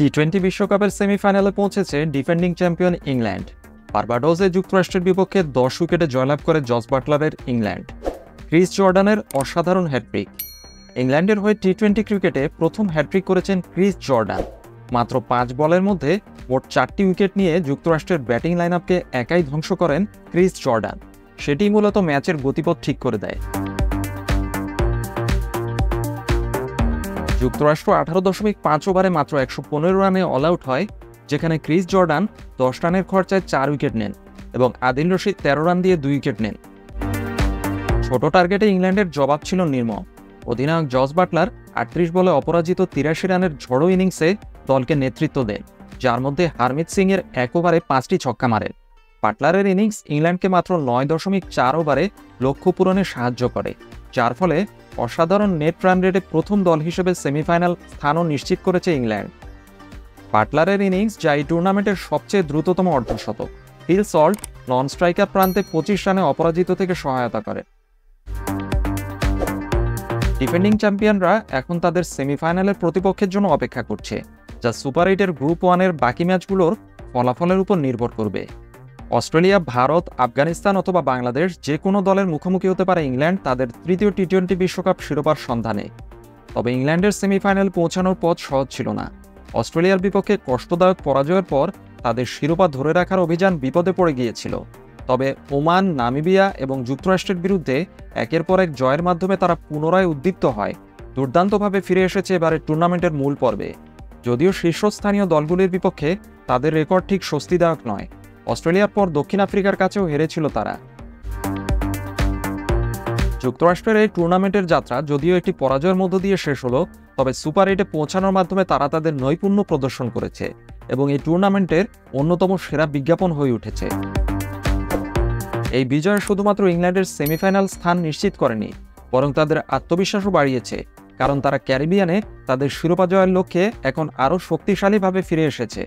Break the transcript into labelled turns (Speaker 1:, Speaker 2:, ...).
Speaker 1: টি-20 বিশ্বকাপের সেমিফাইনালে পৌঁছেছে ডিফেন্ডিং চ্যাম্পিয়ন ইংল্যান্ড। বার্বাডোসে যুক্তরাষ্ট্রের বিপক্ষে 10 উইকেটে জয়লাভ করে জস বাটলারের ইংল্যান্ড। ক্রিস জর্ডানের অসাধারণ হ্যাটট্রিক। ইংল্যান্ডের হয়ে টি-20 ক্রিকেটে প্রথম হ্যাটট্রিক করেছেন ক্রিস জর্ডান। মাত্র 5 বলের মধ্যে মোট 4টি উইকেট নিয়ে যুক্তরাষ্ট্রের ব্যাটিং লাইনআপকে একাই ধ্বংস করেন ক্রিস জর্ডান। সেটি মূলত ম্যাচের গতিপথ ঠিক করে দেয়। যুক্তরাষ্ট্র 18.5 ওভারে মাত্র 115 রানে অল আউট হয়, যেখানে ক্রিস জর্ডান 10 রানের খরচায় 4 উইকেট নেন এবং আদিল রশিদ 13 রান দিয়ে 2 উইকেট নেন। ছোট টার্গেটে ইংল্যান্ডের জবাব ছিল নির্মম। অধিনায়ক জস বাটলার 38 বলে অপরাজিত 83 রানের ঝড়ো ইনিংসে দলকে নেতৃত্ব দেন, যার মধ্যে হারমিত সিং এর 1 ওভারে 5টি ছক্কা মারেন। বাটলারের ইনিংস ইংল্যান্ডকে মাত্র 9.4 ওভারে লক্ষ্য পূরণে সাহায্য করে, যার ফলে অসাধারণ নেট রান রেটে প্রথম দল হিসেবে সেমিফাইনাল স্থানও নিশ্চিত করেছে ইংল্যান্ড। বাটলারের ইনিংস যা এই টুর্নামেন্টের সবচেয়ে দ্রুততম অর্ধশতক। ফিল সল্ট নন স্ট্রাইকার প্রান্তে 25 রানে অপরাজিত থেকে সহায়তা করে। ডিফেন্ডিং চ্যাম্পিয়নরা এখন তাদের সেমিফাইনালের প্রতিপক্ষের জন্য অপেক্ষা করছে, যা সুপার 8-এর গ্রুপ 1-এর বাকি ম্যাচগুলোর ফলাফলের উপর নির্ভর করবে। অস্ট্রেলিয়া, ভারত, আফগানিস্তান অথবা বাংলাদেশ যে কোনো দলের মুখোমুখি হতে পারে ইংল্যান্ড তাদের তৃতীয় টি-20 বিশ্বকাপ শিরোপার সন্ধানে। তবে ইংল্যান্ডের সেমিফাইনাল পৌঁছানোর পথ সহজ ছিল না। অস্ট্রেলিয়ার বিপক্ষে কষ্টদায়ক পরাজয়ের পর তাদের শিরোপা ধরে রাখার অভিযান বিপদে পড়ে গিয়েছিল। তবে ওমান, নামিবিয়া এবং যুক্তরাষ্ট্রের বিরুদ্ধে একের পর এক জয়ের মাধ্যমে তারা পুনরায় উদ্দীপ্ত হয়। দুর্দান্তভাবে ফিরে এসেছে এবারের টুর্নামেন্টের মূল পর্বে। যদিও শীর্ষস্থানীয় দলগুলির বিপক্ষে তাদের রেকর্ড ঠিক স্বস্তিদায়ক নয়। অস্ট্রেলিয়ার পর দক্ষিণ আফ্রিকার কাছেও হেরেছিল তারা। যুক্তরাষ্ট্রের এই টুর্নামেন্টের যাত্রা যদিও একটি পরাজয়ের মধ্য দিয়ে শেষ হলো, তবে সুপার 8-এ পৌঁছানোর মাধ্যমে তারা তাদের নৈপুণ্য প্রদর্শন করেছে এবং এই টুর্নামেন্টের অন্যতম সেরা বিজ্ঞাপন হয়ে উঠেছে। এই বিজয় শুধুমাত্র ইংল্যান্ডের সেমিফাইনাল স্থান নিশ্চিত করেনি, বরং তাদের আত্মবিশ্বাসও বাড়িয়েছে, কারণ তারা ক্যারিবিয়ানে তাদের শিরোপা জয়ের লক্ষ্যে এখন আরও শক্তিশালীভাবে ফিরে এসেছে।